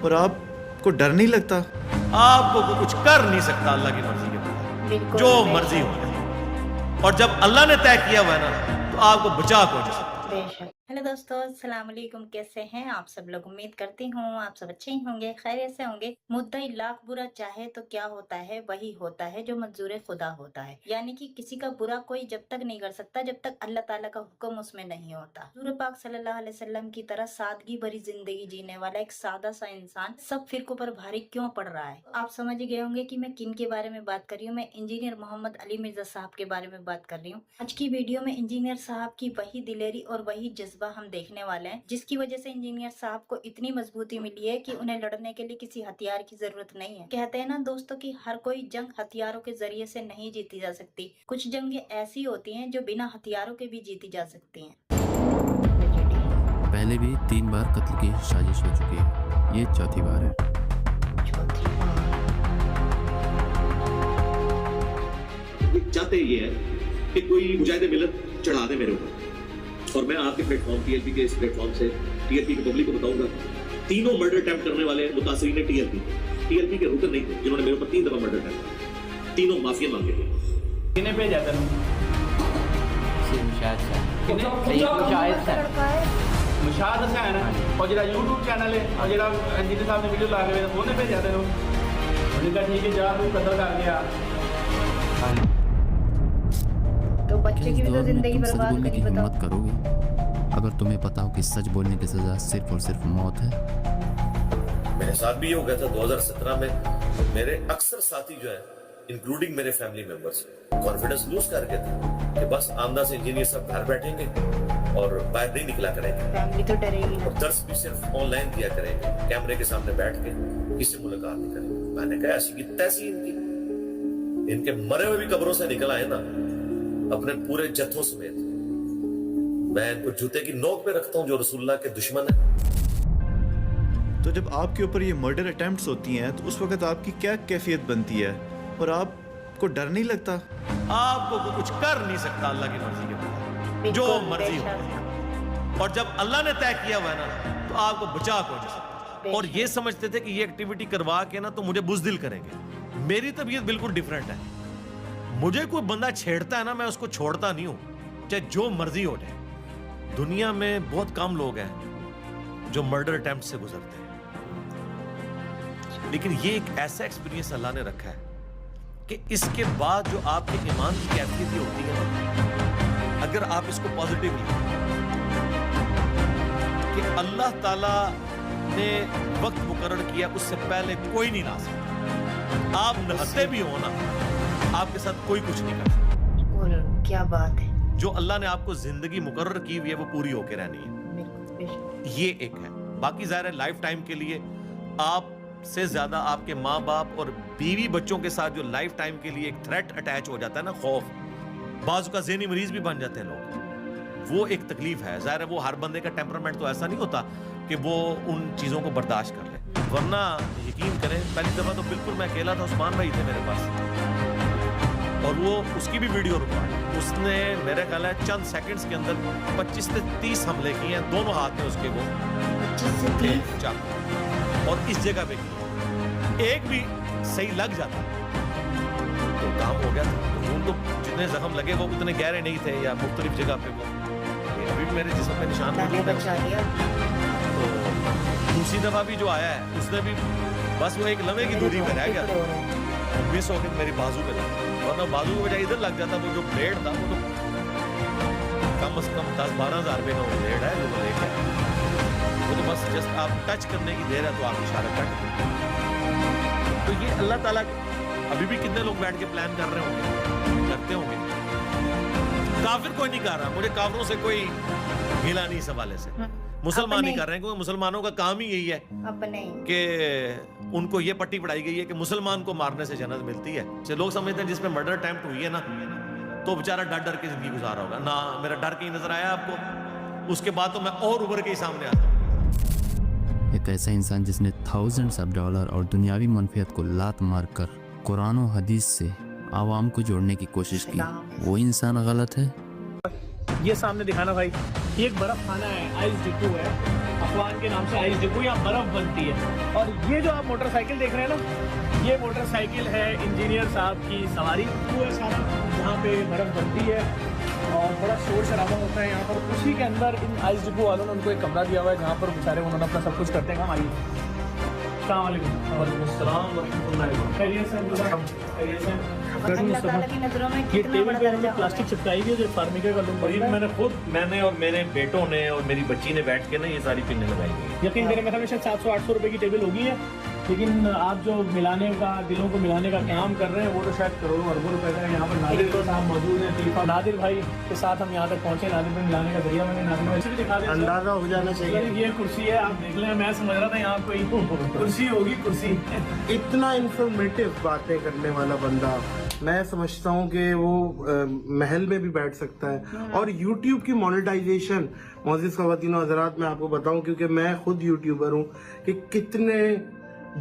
और आपको डर नहीं लगता? आपको कुछ कर नहीं सकता अल्लाह की मर्जी के बगैर, जो मर्जी हो जाए। और जब अल्लाह ने तय किया हुआ है ना, तो आपको बचा कौन नहीं सकता। हेलो दोस्तों, अस्सलाम वालेकुम। कैसे हैं आप सब लोग? उम्मीद करती हूँ आप सब अच्छे ही होंगे, खैरियत से होंगे। मुद्दई लाख बुरा चाहे तो क्या होता है, वही होता है जो मंजूर खुदा होता है। यानी कि किसी का बुरा कोई जब तक नहीं कर सकता जब तक अल्लाह ताला का हुक्म उसमें नहीं होता। हुजूर पाक सल्लल्लाहु अलैहि वसल्लम की तरह सादगी भरी जिंदगी जीने वाला एक सादा सा इंसान सब फिरकों पर भारी क्यों पड़ रहा है? आप समझ गए होंगे कि मैं किन के बारे में बात कर रही हूँ। मैं इंजीनियर मोहम्मद अली मिर्जा साहब के बारे में बात कर रही हूँ। आज की वीडियो में इंजीनियर साहब की वही दिलेरी और वही जज्बा हम देखने वाले हैं, जिसकी वजह से इंजीनियर साहब को इतनी मजबूती मिली है कि उन्हें लड़ने के लिए किसी हथियार की जरूरत नहीं है। कहते हैं ना दोस्तों कि हर कोई जंग हथियारों के जरिए से नहीं जीती जा सकती। कुछ जंगें ऐसी होती हैं जो बिना हथियारों के भी जीती जा सकती हैं। पहले भी 3 बार कत्ल की साजिश हो चुकी है, ये चौथी बार है। चाहते ये है कि कोई मुजाहिद मिलत चढ़ा दे मेरे ऊपर, और मैं आपके प्लेटफॉर्म टीएलपी के इस प्लेटफॉर्म से टीएलपी की पब्लिक को बताऊंगा, तीनों मर्डर अटेम्प्ट करने वाले मुतासिरीन ने टीएलपी के रुकन नहीं थे जिन्होंने मेरे ऊपर 3 दफा मर्डर अटेम्प्ट, तीनों माफिया मांगे थे। किन्हें भेजा तेन? मुशाहिद हुसैन और जो यूट्यूब चैनल है और जो इंजीनियर साहब ने वीडियो ला के उन्हें भेजा तेन? उन्हें कहा ठीक है जा तू कत्ल कर गया। तो बच्चे की भी तो जिंदगी तुम सच बर्बाद बोलने की करी, बताओ। हिम्मत करोगे अगर तुम्हें पता हो कि सच बोलने की सजा सिर्फ और सिर्फ मौत है? मेरे साथ भी ये हो गया था 2017 में। मेरे अक्सर साथी जो है इंक्लूडिंग मेरे फैमिली मेंबर्स कॉन्फिडेंस लूज कर गए थे कि बस आमदा से इंजीनियर सब घर बैठेंगे और बाहर नहीं निकला करेंगे, फैमिली तो डरेगी। और दर्स भी सिर्फ ऑनलाइन दिया करेंगे, कैमरे के सामने बैठ के किसी से मुलाकात नहीं करेंगे। मैंने कहा ऐसी की तैसी इनके मरे हुए भी कब्रों से निकल आए ना अपने पूरे जत्थों समेत, मैं इनको जूते की नोक पे रखता हूँ जो रसूलुल्लाह के दुश्मन है। तो जब आपके ऊपर ये मर्डर अटेम्प्ट्स होती हैं तो उस वक्त आपकी क्या कैफियत बनती है और आपको डर नहीं लगता? आपको कुछ कर नहीं सकता अल्लाह की मर्जी के बगैर, जो मर्जी हो जाए। और जब अल्लाह ने तय किया हुआ है ना, तो आपको बचा कौन नहीं सकता। और ये समझते थे कि ये एक्टिविटी करवा के ना तो मुझे बुज़दिल करेंगे। मेरी तबीयत बिल्कुल डिफरेंट है। मुझे कोई बंदा छेड़ता है ना, मैं उसको छोड़ता नहीं हूं, चाहे जो मर्जी हो जाए। दुनिया में बहुत कम लोग हैं जो मर्डर अटेम्प्ट से गुजरते हैं, लेकिन ये एक ऐसा एक्सपीरियंस अल्लाह ने रखा है कि इसके बाद जो आपके ईमान की कैफियत होती है ना, अगर आप इसको पॉजिटिवली कि अल्लाह ताला ने वक्त मुकर्रर किया, उससे पहले कोई नहीं ला सकता। आप नहते भी हो ना, आपके साथ कोई कुछ नहीं कर सकता। क्या बात है। जो अल्लाह ने आपको जिंदगी मुकर्रर की हुई है वो पूरी होके रहनी है, ये एक है। बाकी ज़ाहिर है लाइफ टाइम के लिए आप से ज्यादा आपके माँ बाप और बीवी बच्चों के साथ जो लाइफ टाइम के लिए एक थ्रेट अटैच हो जाता है ना, खौफ, बाजू का ज़हनी मरीज भी बन जाते हैं लोग, वो एक तकलीफ है। ज़ाहिर है वो हर बंदे का टेम्परामेंट तो ऐसा नहीं होता कि वो उन चीज़ों को बर्दाश्त कर ले, वरना यकीन करें पहली दफ़ा तो बिल्कुल मैं अकेला था, उस्मान भाई थे मेरे पास और वो उसकी भी वीडियो रिकॉर्ड, उसने मेरे ख्याल है चंद सेकंड्स के अंदर 25 से 30 हमले किए हैं, दोनों हाथ में उसके वो 25 से 30 चाकू, और इस जगह पे किए। एक भी सही लग जाता तो काम हो गया था। खून तो जितने जख्म लगे वो उतने गहरे नहीं थे या मुख्तलिफ जगह पे वो अभी भी मेरे जिस्म पे निशान मौजूद है। तो दूसरी दफा भी जो आया है उसने भी बस वो एक लम्हे की दूरी पे रह गया था, मिस हो गई मेरी बाजू पे लगा, वरना बाजू के बजाय इधर लग जाता। वो जो ब्लेड था वो तो कम से कम 10-12 हज़ार रुपये का वो ब्लेड है जो वो लेके वो तो बस जस्ट आप टच करने की देर है तो आप इशारा कर। तो ये अल्लाह ताला अभी भी कितने लोग बैठ के प्लान कर रहे होंगे, करते होंगे। काफिर कोई नहीं कर रहा, मुझे काफिरों से कोई गिला नहीं इस हवाले से। मुसलमान नहीं कर रहे हैं क्योंकि मुसलमानों का काम ही यही है कि उनको ये पट्टी पढ़ाई गई है कि मुसलमान को मारने से जन्नत मिलती है। जो लोग समझते हैं जिसमें मर्डर अटेम्प्ट हुई है ना तो बेचारा डर डर के जिंदगी गुजारा होगा ना। मेरा डर कहीं नजर आया आपको? उसके बाद तो मैं और उभर के ही सामने आता हूँ। एक ऐसा इंसान जिसने थाउजेंड्स ऑफ डॉलर और दुनियावी मनफियत को लात मार कर कुरान और हदीस से आवाम को जोड़ने की कोशिश की, वो इंसान गलत है? ये सामने दिखाना भाई, ये एक बर्फ खाना है, आइस डिपो है, افوان کے نام سے آئس ڈپو، یہاں برف بنتی ہے. اور یہ جو آپ موٹر سائیکل دیکھ رہے ہیں نا، یہ موٹر سائیکل ہے انجینئر صاحب کی سواری. وہ ہے سارا جہاں پہ برف بنتی ہے اور بڑا شور شرابہ ہوتا ہے یہاں پر. اسی کے اندر ان آئس ڈپو والوں نے ان کو ایک کمرہ دیا ہوا ہے جہاں پر بیچارے انہوں نے اپنا سب کچھ کرتے ہیں. ہم آئیے. السلام علیکم. وعلیکم السلام ورحمۃ اللہ وبرکاتہ. خیریت سے؟ خیریت سے. اللہ تعالیٰ کی نظروں میں یہ کتنا ٹیبل بڑا پہ درجہ ہم نے ہوتا پلاسٹک ہے. چپکائی ہوئی ہے جو فارمیکا کا لوگ. اور میں نے اور میرے بیٹوں نے اور میری بچی نے بیٹھ کے نا یہ ساری پنیں لگائی ہوئی. یقین کریں میرے خیال میں 700-800 روپے کی ٹیبل ہوگی ہے، لیکن آپ جو ملانے کا، دلوں کو ملانے کا کام کر رہے ہیں وہ تو شاید کروڑوں اربوں روپے کا ہے. یہاں پر نادر صاحب موجود ہیں. تیفا نادر بھائی کے ساتھ ہم یہاں تک پہنچے. نادر بھائی ملانے کا ذریعہ میں نے نادر بھائی سے بھی دکھا دیا. اندازہ ہو جانا چاہیے. یہ کرسی ہے، آپ دیکھ لیں. میں سمجھ رہا تھا یہاں کوئی کرسی ہوگی. کرسی اتنا انفارمیٹیو باتیں کرنے والا بندہ میں سمجھتا ہوں کہ وہ محل میں بھی بیٹھ سکتا ہے. اور یوٹیوب کی مونیٹائزیشن، معزز خواتین و حضرات، میں آپ کو بتاؤں کیونکہ میں خود یوٹیوبر ہوں، کہ کتنے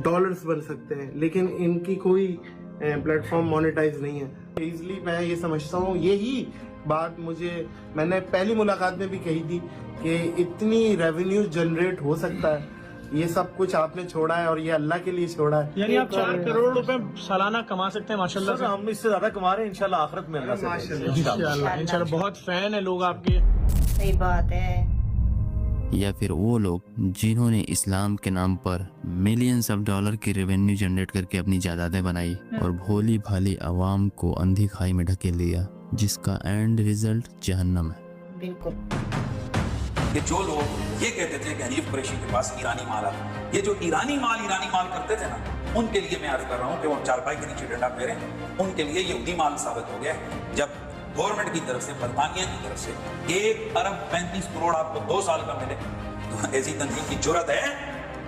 ڈالرز بن سکتے ہیں، لیکن ان کی کوئی پلیٹ فارم مونیٹائز نہیں ہے. ایزلی میں یہ سمجھتا ہوں، یہی بات میں نے پہلی ملاقات میں بھی کہی تھی کہ اتنی ریونیو جنریٹ ہو سکتا ہے. یہ سب کچھ آپ نے چھوڑا ہے اور یہ اللہ کے لیے چھوڑا ہے. یعنی آپ 4 کروڑ روپے سالانہ کما سکتے ہیں ماشاءاللہ سے. ہم اس سے زیادہ کما رہے ہیں انشاءاللہ آخرت میں اللہ سے. انشاءاللہ. بہت فین ہے لوگ آپ کے. صحیح بات ہے. یا پھر وہ لوگ جنہوں نے اسلام کے نام پر ملینز آف ڈالر کی ریونیو جنریٹ کر کے اپنی جائیدادیں بنائی اور بھولی بھالی عوام کو اندھی کھائی میں ڈھکیل دیا، جس کا اینڈ ریزلٹ جہنم ہے. بالکل. کہ جو لوگ یہ کہتے تھے کہ حنیف قریشی کے پاس ایرانی مال آتا، یہ جو ایرانی مال کرتے تھے نا، ان کے لیے میں عرض کر رہا ہوں کہ وہ چارپائی کے نیچے ڈنڈا پھیریں. ان کے لیے یہودی مال ثابت ہو گیا ہے. جب گورنمنٹ کی طرف سے، برطانیہ کی طرف سے 1 ارب 35 کروڑ آپ کو 2 سال کا ملے، تو ایسی تنظیم کی جرت ہے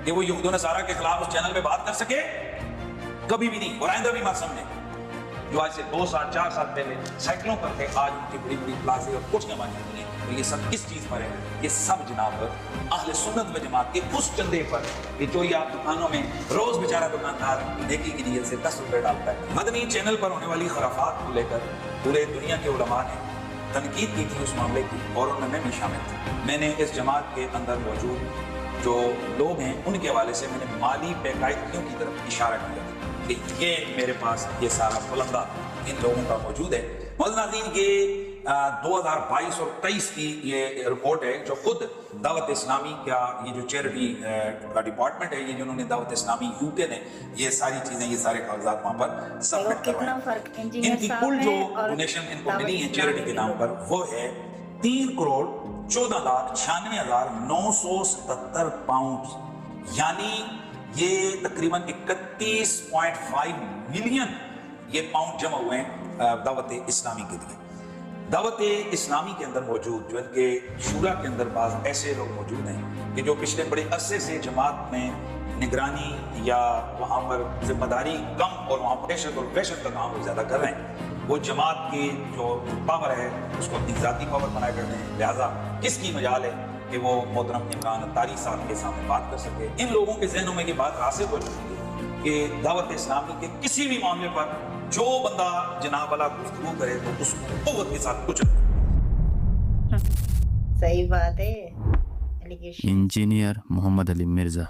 کہ وہ یہود و نصارہ کے خلاف اس چینل پہ بات کر سکے؟ کبھی بھی نہیں، اور آئندہ بھی مت سمجھیں. جو آج سے 2 سال 4 سال پہلے سائیکلوں پر تھے، آج ان کی بڑی بڑی پلازے اور کوٹیاں بنی ہوئی ہیں. تو یہ سب کس چیز پر ہے؟ یہ سب جناب اہل سنت و جماعت کے اس چندے پر کہ جو یہ آپ دکانوں میں روز بیچارہ دکاندار نیکی کی نیت سے 10 روپے ڈالتا ہے. مدنی چینل پر ہونے والی خرافات کو لے کر پورے دنیا کے علماء نے تنقید کی تھی اس معاملے کی، اور ان میں بھی شامل تھا. میں نے اس جماعت کے اندر موجود جو لوگ ہیں ان کے حوالے سے میں نے مالی بقاعدگیوں کی طرف اشارہ کیا کہ یہ میرے پاس یہ سارا پلندہ ان لوگوں کا موجود ہے. ناظرین، یہ 2022 اور 23 کی یہ رپورٹ ہے جو خود دعوت اسلامی کا یہ جو چیریٹی کا ڈپارٹمنٹ ہے، یہ جنہوں نے دعوت اسلامی UK نے یہ ساری چیزیں، یہ سارے کاغذات وہاں پر سبمٹ کروائے. ان کی کل جو ڈونیشن ان کو ملی ہے چیریٹی کے نام پر وہ ہے 3 کروڑ 14,96,977 پاؤنڈ، یعنی یہ تقریباً 31.5 ملین یہ پاؤنڈ جمع ہوئے ہیں دعوت اسلامی کے لیے. دعوت اسلامی کے اندر موجود جو ان کے شورا کے اندر بعض ایسے لوگ موجود ہیں کہ جو پچھلے بڑے عرصے سے جماعت میں نگرانی یا وہاں پر ذمہ داری کم اور وہاں پریشر اور پریشر کا کام وہ زیادہ کر رہے ہیں. وہ جماعت کی جو پاور ہے اس کو اپنی ذاتی پاور بنائے کرتے ہیں. لہٰذا کس کی مجال ہے کہ وہ محترم عمران اتاری صاحب کے سامنے بات کر سکے. ان لوگوں کے ذہنوں میں یہ بات راسخ ہو چکی ہے کہ دعوت اسلامی کے کسی بھی معاملے پر جو بندہ جناب والا گفتگو کرے تو اس کو قوت کے ساتھ کچھ. صحیح بات ہے. انجینئر محمد علی مرزا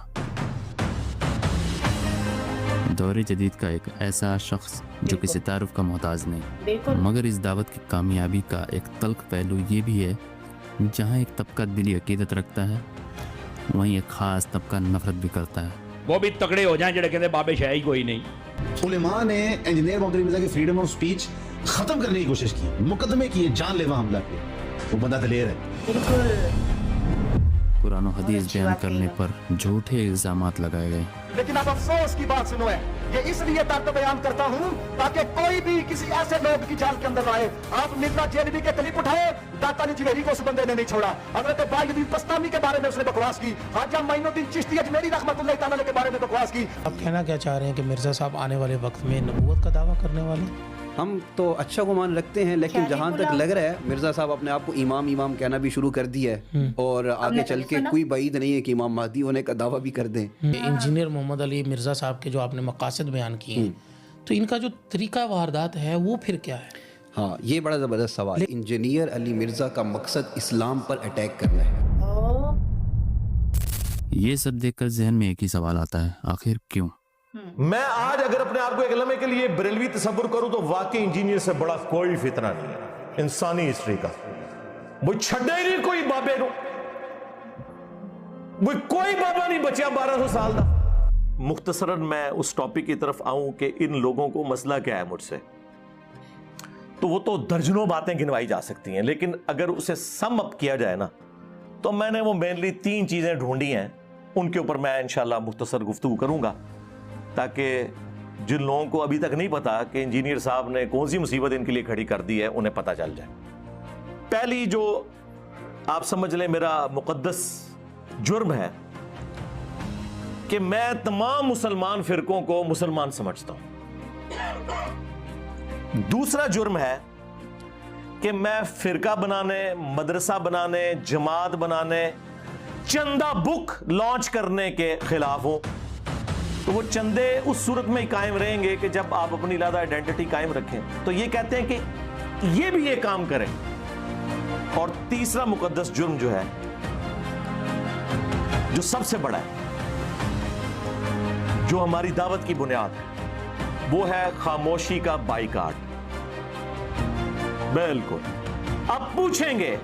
دور جدید کا ایک ایسا شخص جو کسی تعارف کا محتاج نہیں، مگر اس دعوت کی کامیابی کا ایک تلخ پہلو یہ بھی ہے جہاں ایک طبقہ دلی عقیدت رکھتا ہے وہیں ایک خاص طبقہ نفرت بھی کرتا ہے. وہ بھی تکڑے ہو جائیں جڑے کہتے بابے شاہی کوئی نہیں. علماء نے انجینئر محمد علی مرزا کی فریڈم آف سپیچ ختم کرنے کی کوشش کی، مقدمے کیے جان لیوا حملہ کیا. وہ بندہ دلیر ہے. قرآن و حدیث بیان کرنے پر جھوٹے الزامات لگائے گئے. لیکن اب افسوس کی بات سنو ہے، یہ اس لیے درد بیان کرتا ہوں تاکہ کوئی بھی کسی ایسے لوگ کی جال کے اندر آئے. آپ مرزا جیلوی کے کلپ اٹھائے، داتا نے جویری کو اس بندے نے نہیں چھوڑا. حضرت باقی بستامی کے بارے میں اس نے بکواس کی. خواجہ معین الدین چشتی اجمیری رحمت اللہ تعالی کے بارے میں بکواس کی. آپ کہنا کیا چاہ رہے ہیں کہ مرزا صاحب آنے والے وقت میں نبوت کا دعویٰ کرنے والے؟ ہم تو اچھا گمان رکھتے ہیں، لیکن جہاں تک لگ رہا ہے مرزا صاحب اپنے آپ کو امام کہنا بھی شروع کر دیا ہے، اور آگے چل کے کوئی بعید نہیں ہے کہ امام مہدی ہونے کا دعویٰ بھی کر دیں. انجینئر محمد علی مرزا صاحب کے جو آپ نے مقاصد بیان کیے تو ان کا جو طریقہ واردات ہے وہ پھر کیا ہے؟ ہاں، یہ بڑا زبردست سوال ہے. انجینئر علی مرزا کا مقصد اسلام پر اٹیک کرنا ہے. ये सब देखकर जहन में एक ही सवाल आता है, आखिर क्यों? मैं आज अगर अपने आप को एक लम्हे के लिए बरेलवी तस्वुर करूं तो वाकई इंजीनियर से बड़ा कोई फितना नहीं है इंसानी हिस्ट्री का। वो छड़े ही नहीं कोई बाबे नु, वो कोई बाबा नहीं बचा 1200 साल का। मुख्तसरन मैं उस टॉपिक की तरफ आऊं कि इन लोगों को मसला क्या है मुझसे, तो वो तो दर्जनों बातें गिनवाई जा सकती हैं, लेकिन अगर उसे सम अप किया जाए ना तो मैंने वो मेनली 3 चीजें ढूंढी हैं, उनके ऊपर मैं इंशाल्लाह मुख्तसर गुफ्तगू करूंगा ताकि जिन लोगों को अभी तक नहीं पता कि इंजीनियर साहब ने कौन सी मुसीबत इनके लिए खड़ी कर दी है उन्हें पता चल जाए। पहली जो आप समझ लें मेरा मुकद्दस जुर्म है कि मैं तमाम मुसलमान फिरकों को मुसलमान समझता हूं। दूसरा जुर्म है कि मैं फिरका बनाने, मदरसा बनाने, जमात बनाने, चंदा बुक लॉन्च करने के खिलाफ हूं। तो वो चंदे उस सूरत में ही कायम रहेंगे कि जब आप अपनी लादा आइडेंटिटी कायम रखें। तो ये कहते हैं कि ये भी ये काम करें। और तीसरा मुकद्दस जुर्म जो है, जो सबसे बड़ा है, जो हमारी दावत की बुनियाद है, वो है खामोशी का बाइकाट। बिल्कुल। अब पूछेंगे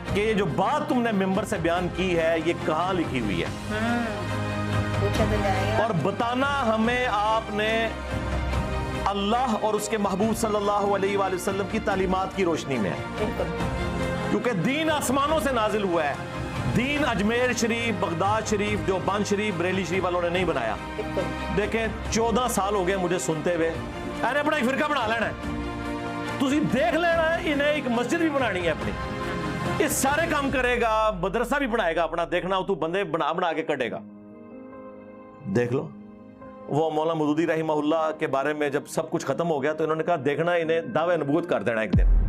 कि ये जो बात तुमने मिंबर से बयान की है ये कहां लिखी हुई है, और बताना हमें आपने अल्लाह और उसके महबूब सल्लल्लाहु अलैहि वसल्लम की तालीमात की रोशनी में है, क्योंकि दीन आसमानों से नाजिल हुआ है। दीन अजमेर शरीफ, बगदाद शरीफ, देवबंद शरीफ, बरेली शरीफ वालों ने नहीं बनाया। देखें 14 साल हो गए मुझे सुनते हुए, मैंने अपना एक फिरका बना लेना है, तुसी देख लेना है, इन्हें एक मस्जिद भी बनानी है अपनी, इस सारे काम करेगा, मदरसा भी बनाएगा अपना, देखना तू बंदे बना बना के कटेगा। देख लो, वो मौलाना मौदूदी रहिमहुल्लाह के बारे में जब सब कुछ खत्म हो गया तो इन्होंने कहा देखना इन्हें दावे नबूवत कर देना एक दिन।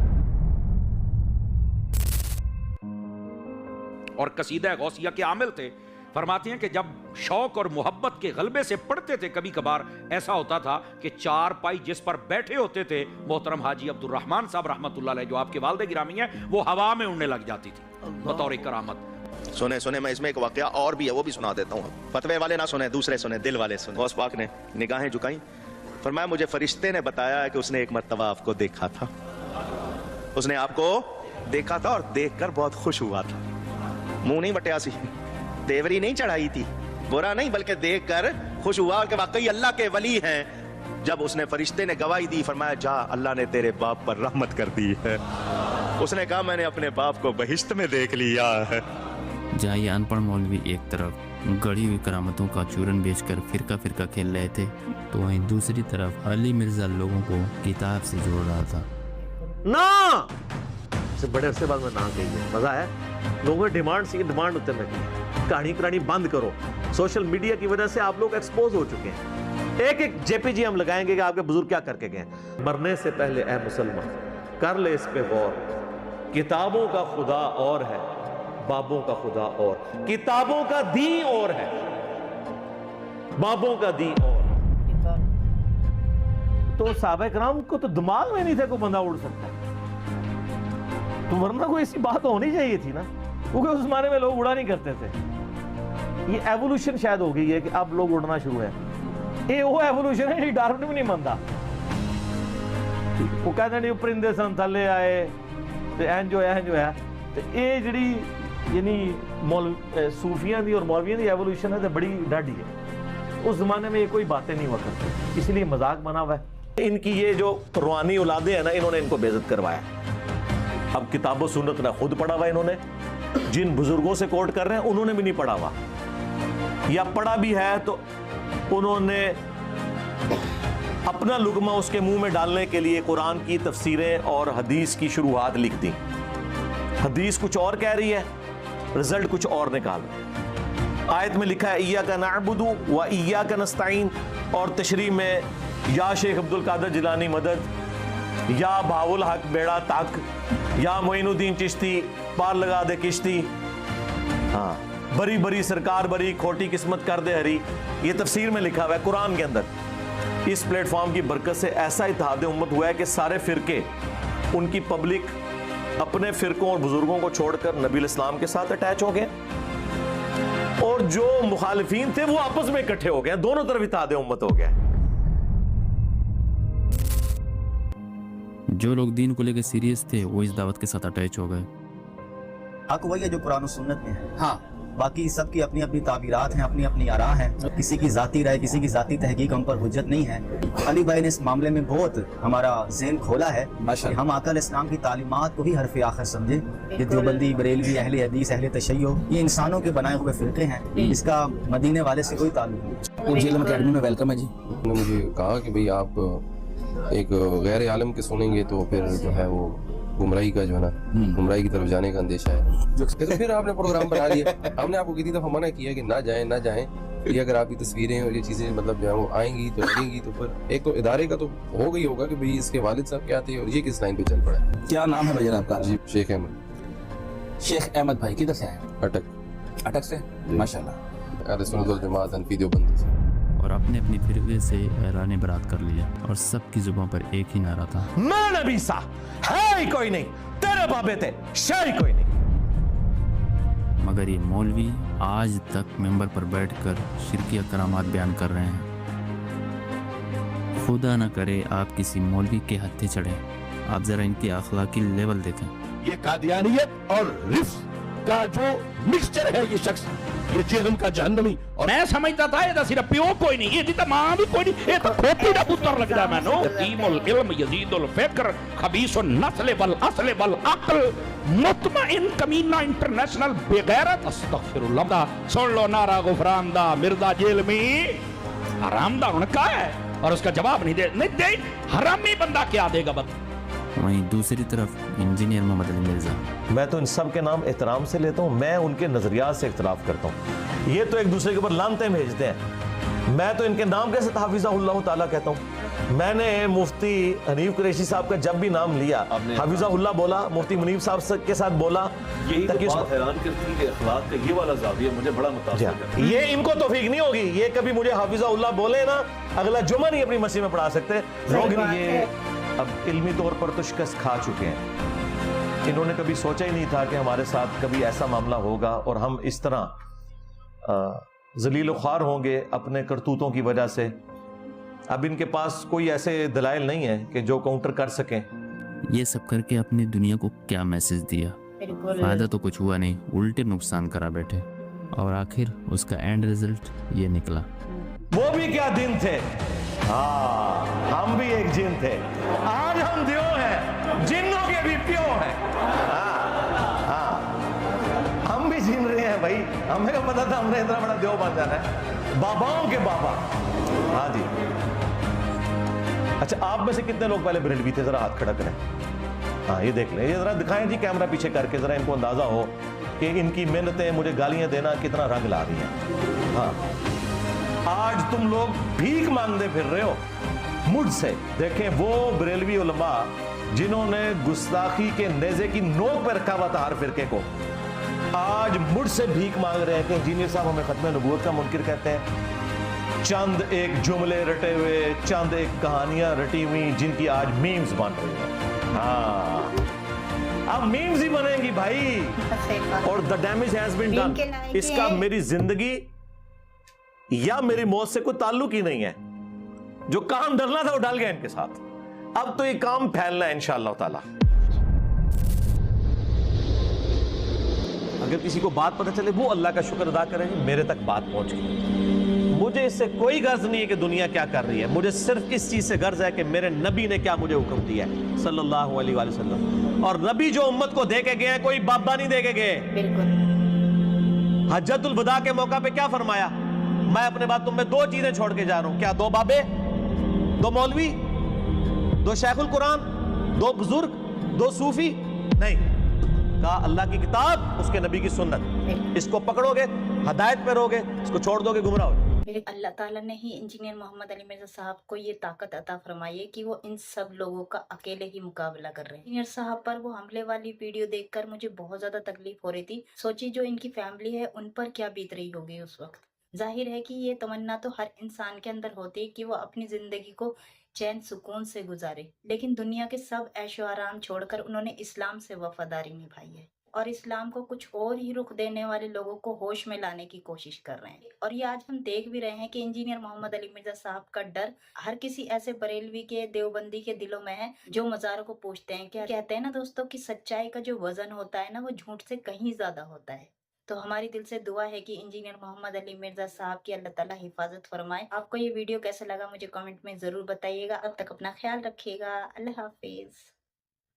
और कसीदा गौसिया के आमिल थे, फरमाते हैं कि जब शौक और मोहब्बत के गलबे से पढ़ते थे, कभी कभार ऐसा होता था कि चार पाई जिस पर बैठे होते थे मोहतरम हाजी अब्दुल रहमान साहब रहमतुल्लाह अलैह, जो आपके वालिद गिरामी हैं, वो हवा में उड़ने लग जाती थी बतौर करामत। सुने सुने, मैं इसमें एक वाकया और भी है, वो भी सुना देता हूँ। फतवे वाले ना सुने, दूसरे सुने, दिल वाले सुने। गौस पाक ने निगाहें झुकाई, फरमाया मुझे फरिश्ते ने बताया कि उसने एक मर्तबा आपको देखा था, उसने आपको देखा था और देखकर बहुत खुश हुआ था। मुंह नहीं बटिया सी, देवरी नहीं चढ़ाई थी, बुरा नहीं, बल्कि देखकर खुश हुआ कि वाकई अल्लाह के वली हैं। जब उसने फरिश्ते ने गवाही दी, फरमाया जा अल्लाह ने तेरे बाप पर रहमत कर दी है। उसने कहा मैंने अपने बाप को बहिश्त में देख लिया है। जहाँ ये अनपढ़ मौलवी एक तरफ गढ़ी हुई करामतों का चूरन बेचकर फिरका फिरका खेल रहे थे, तो वहीं दूसरी तरफ अली मिर्जा लोगों को किताब से जोड़ रहा था। ना से बड़े अरसे बाद में ना कही, मजा है। लोगों ने डिमांड सी, डिमांड उतरने की, कहानी करानी बंद करो। सोशल मीडिया की वजह से आप लोग एक्सपोज हो चुके हैं। एक एक जेपीजी हम लगाएंगे कि आपके बुजुर्ग क्या करके गए। मरने से पहले ए मुसलमान कर ले इस पे गौर, किताबों का खुदा और है, बाबों का खुदा और, किताबों का दी और है, बाबों का दी और। तो साहबे कराम को तो दिमाग में नहीं था कोई बंदा उड़ सकता, तो वरना कोई ऐसी बात होनी चाहिए थी ना, क्योंकि उस जमाने में लोग उड़ा नहीं करते थे। ये एवोल्यूशन शायद हो गई है कि अब लोग उड़ना शुरू है। ये वो एवोल्यूशन है डार्विन भी नहीं मानता। वो कहते नहीं परिंदे सन थले आए तो एन जो है तो ये जी यानी सूफियां दी और मौलवियों की एवोल्यूशन है तो बड़ी डाढ़ी है। उस जमाने में ये कोई बातें नहीं हुआ करती, इसलिए मजाक बना हुआ है। इनकी ये जो रूहानी औलादे हैं ना, इन्होंने इनको बेइज्जत करवाया। अब किताबों सुन्नत ना खुद पढ़ा हुआ इन्होंने, जिन बुजुर्गों से कोट कर रहे हैं उन्होंने भी नहीं पढ़ा हुआ, या पढ़ा भी है तो उन्होंने अपना लुगमा उसके मुंह में डालने के लिए कुरान की तफसीरें और हदीस की शुरुआत लिख दी। हदीस कुछ और कह रही है, रिजल्ट कुछ और निकाल। आयत में लिखा है इय्याका नअबुदु व इय्याका नस्तईन, और तशरीह में या शेख अब्दुल कादिर जिलानी मदद, या बाउल हक बेड़ा तक, या मोइनुद्दीन चिश्ती पार लगा दे किश्ती, हाँ बरी बरी सरकार बरी, खोटी किस्मत कर दे हरी। ये तफसीर में लिखा हुआ है कुरान के अंदर। इस प्लेटफॉर्म की बरकत से ऐसा इत्तेहाद उम्मत हुआ है कि सारे फिरके, उनकी पब्लिक अपने फिरकों और बुजुर्गों को छोड़कर नबी इस्लाम के साथ अटैच हो गए, और اور جو مخالفین تھے وہ آپس میں اکٹھے ہو گئے, دونوں طرف اتحاد امت ہو گیا. جو لوگ دین کو لے کے سیریس تھے وہ اس دعوت کے ساتھ اٹیچ ہو گئے. حق وہی ہے جو قرآن و سنت میں ہے. ہاں باقی سب کی اپنی اپنی تعبیرات ہیں, اپنی اپنی آراء ہیں, کسی کی ذاتی رائے, کسی کی ذاتی تحقیق ہم پر حجت نہیں ہے. علی بھائی نے اس معاملے میں بہت ہمارا ذہن کھولا ہے کہ ہم آقا علیہ السلام کی تعلیمات کو ہی حرف آخر سمجھیں. یہ دیوبندی, بریلوی, اہل حدیث, اہل تشیع, یہ انسانوں کے بنائے ہوئے فرقے ہیں, اس کا مدینے والے سے کوئی تعلق نہیں. مجھے علم اکیڈمی میں ویلکم ہے جی. انہوں نے مجھے کہا کہ بھئی آپ ایک غیر عالم کے سنیں گے تو پھر جو ہے وہ گمراہی کا جو ہے نا, گمراہی کی طرف جانے کا اندیشہ ہے. تو پھر آپ نے پروگرام بنا لیا. ہم نے آپ کو کتنی دفعہ منع کیا کہ نہ جائیں نہ جائیں, یہ اگر آپ کی تصویریں اور یہ چیزیں مطلب جو ہے وہ آئیں گی تو لگیں گی تو پھر ایک تو ادارے کا تو ہوگا ہی ہوگا کہ بھئی اس کے والد صاحب کیا تھے اور یہ کس لائن پہ چل پڑا ہے. کیا نام ہے بھائی آپ کا؟ جی شیخ احمد. شیخ احمد بھائی کدھر سے ہیں؟ اٹک. اٹک سے, ماشاء اللہ. اہل سنت والجماعت حنفی دیوبندی سے. اور اپنے اپنی فرقے سے اعلان برات کر لیا اور سب کی زبان پر ایک ہی نعرہ تھا, میں نبی سا ہے ہی کوئی نہیں, تیرے بابے تھے شاہ ہی کوئی نہیں. مگر یہ مولوی آج تک ممبر پر بیٹھ کر شرکیہ کرامات بیان کر رہے ہیں. خدا نہ کرے آپ کسی مولوی کے ہتھے چڑھیں. آپ ذرا ان کی اخلاقی لیول دیکھیں. یہ قادیانیت اور رفض کا جو مکسچر ہے یہ شخص, یہ جہنم کا جہنمی. اور میں سمجھتا تھا یہ صرف پیو کوئی نہیں, یہ تو ماں بھی کوئی نہیں, یہ تو کھوپڑی دا پتر لگدا ہے. میں نو یتیم العلم یزید الفکر خبیث النسل والاصل والعقل مطمئن کمینہ انٹرنیشنل بغیرت. استغفر اللہ. سن لو نعرہ غفران دا مرزا جیل میں حرام دا ان کا ہے اور اس کا جواب نہیں دے حرامی بندہ کیا دے گا. بت وہیں دوسری طرف انجینئر محمد علی مرزا. میں تو ان سب کے نام احترام سے لیتا ہوں, میں ان کے نظریات سے اختلاف کرتا ہوں. یہ تو ایک دوسرے کے اوپر لانتیں بھیجتے ہیں, میں تو ان کے نام کے ساتھ حافظہ اللہ تعالیٰ کہتا ہوں. میں نے مفتی حنیف قریشی صاحب کا جب بھی نام لیا حافظہ اللہ بولا, مفتی منیف صاحب کے ساتھ بولا. یہی تو بات حیران کرتی ہے کہ اخلاق کا یہ والا زاویہ مجھے بڑا متاثر کرتا ہے. یہ ان کو توفیق نہیں ہوگی, یہ کبھی مجھے حافظہ اللہ بولے نا اگلا جمعہ نہیں اپنی مسجد میں پڑھا سکتے لوگ. یہ اب علمی طور پر تو شکست کھا چکے ہیں. انہوں نے کبھی سوچا ہی نہیں تھا کہ ہمارے ساتھ کبھی ایسا معاملہ ہوگا اور ہم اس طرح ذلیل و خوار ہوں گے اپنے کرتوتوں کی وجہ سے. اب ان کے پاس کوئی ایسے دلائل نہیں ہے کہ جو کاؤنٹر کر سکیں. یہ سب کر کے اپنی دنیا کو کیا میسج دیا؟ فائدہ تو کچھ ہوا نہیں, الٹے نقصان کرا بیٹھے. اور آخر اس کا اینڈ ریزلٹ یہ نکلا. وہ بھی کیا دن تھے, ہاں ہم بھی ایک جن تھے, آج ہم دیو ہیں, جنوں کے بھی پیو ہیں. ہم بھی جن رہے ہیں بھائی, ہمیں کو پتا تھا ہم نے اتنا بڑا دیو بن جانا ہے, باباؤں کے بابا. ہاں جی. اچھا آپ میں سے کتنے لوگ پہلے بریلوی تھے, ذرا ہاتھ کھڑا کریں. ہاں یہ دیکھ لیں, یہ ذرا دکھائیں جی کیمرہ پیچھے کر کے, ذرا ان کو اندازہ ہو کہ ان کی محنتیں مجھے گالیاں دینا کتنا رنگ لا رہی ہیں. ہاں آج تم لوگ بھیک مانگتے پھر رہے ہو مجھ سے. دیکھیں وہ بریلوی علماء جنہوں نے گستاخی کے نیزے کی نوک پہ رکھا ہوا تھا ہر فرقے کو, آج مجھ سے بھیک مانگ رہے ہیں کہ انجینئر صاحب ہمیں ختم نبوت کا منکر کہتے ہیں. چند ایک جملے رٹے ہوئے, چند ایک کہانیاں رٹی ہوئی جن کی آج میمز بن رہی ہیں. ہاں اب میمز ہی بنیں گی بھائی. اور the damage has been done. اس کا میری زندگی یا میری موت سے کوئی تعلق ہی نہیں ہے. جو کام ڈرنا تھا وہ ڈال گیا ان کے ساتھ. اب تو یہ کام پھیلنا ہے انشاءاللہ تعالی. اگر کسی کو بات پتہ چلے وہ اللہ کا شکر ادا کرے, میرے تک بات پہنچ گئی. مجھے اس سے کوئی غرض نہیں ہے کہ دنیا کیا کر رہی ہے, مجھے صرف اس چیز سے غرض ہے کہ میرے نبی نے کیا مجھے حکم دیا ہے صلی اللہ علیہ وآلہ وسلم. اور نبی جو امت کو دے کے گئے ہیں کوئی بابا نہیں دے کے گئے. حجت الوداع کے موقع پہ کیا فرمایا, میں اپنے بعد تم میں دو چیزیں چھوڑ کے جا رہا ہوں. کیا دو بابے, دو مولوی, دو شیخ القرآن, دو بزرگ, دو صوفی نہیں. کہا اللہ کی کتاب, اس کے نبی کی سنت, اس کو پکڑو گے ہدایت پہ رہو گے, اس کو چھوڑ دو گے گمراہ ہو. اللہ تعالیٰ نے ہی انجینئر محمد علی مرزا صاحب کو یہ طاقت عطا فرمائی ہے کہ وہ ان سب لوگوں کا اکیلے ہی مقابلہ کر رہے ہیں. انجینئر صاحب پر وہ حملے والی ویڈیو دیکھ کر مجھے بہت زیادہ تکلیف ہو رہی تھی. سوچی جو ان کی فیملی ہے ان پر کیا بیت رہی ہوگی اس وقت. ظاہر ہے کہ یہ تمنا تو ہر انسان کے اندر ہوتی ہے کہ وہ اپنی زندگی کو چین سکون سے گزارے, لیکن دنیا کے سب عیش و آرام چھوڑ کر انہوں نے اسلام سے وفاداری نبھائی ہے. और इस्लाम को कुछ और ही रुख देने वाले लोगों को होश में लाने की कोशिश कर रहे हैं। और ये आज हम देख भी रहे हैं कि इंजीनियर मोहम्मद अली मिर्जा साहब का डर हर किसी ऐसे बरेलवी के, देवबंदी के दिलों में है जो मज़ारों को पूछते हैं। क्या कहते हैं ना दोस्तों कि सच्चाई का जो वजन होता है ना वो झूठ से कहीं ज्यादा होता है। तो हमारी दिल से दुआ है कि इंजीनियर मोहम्मद अली मिर्जा साहब की अल्लाह ताला हिफाजत फरमाए। आपको ये वीडियो कैसा लगा मुझे कमेंट में जरूर बताइएगा। अब तक अपना ख्याल रखिएगा। अल्लाह हाफिज।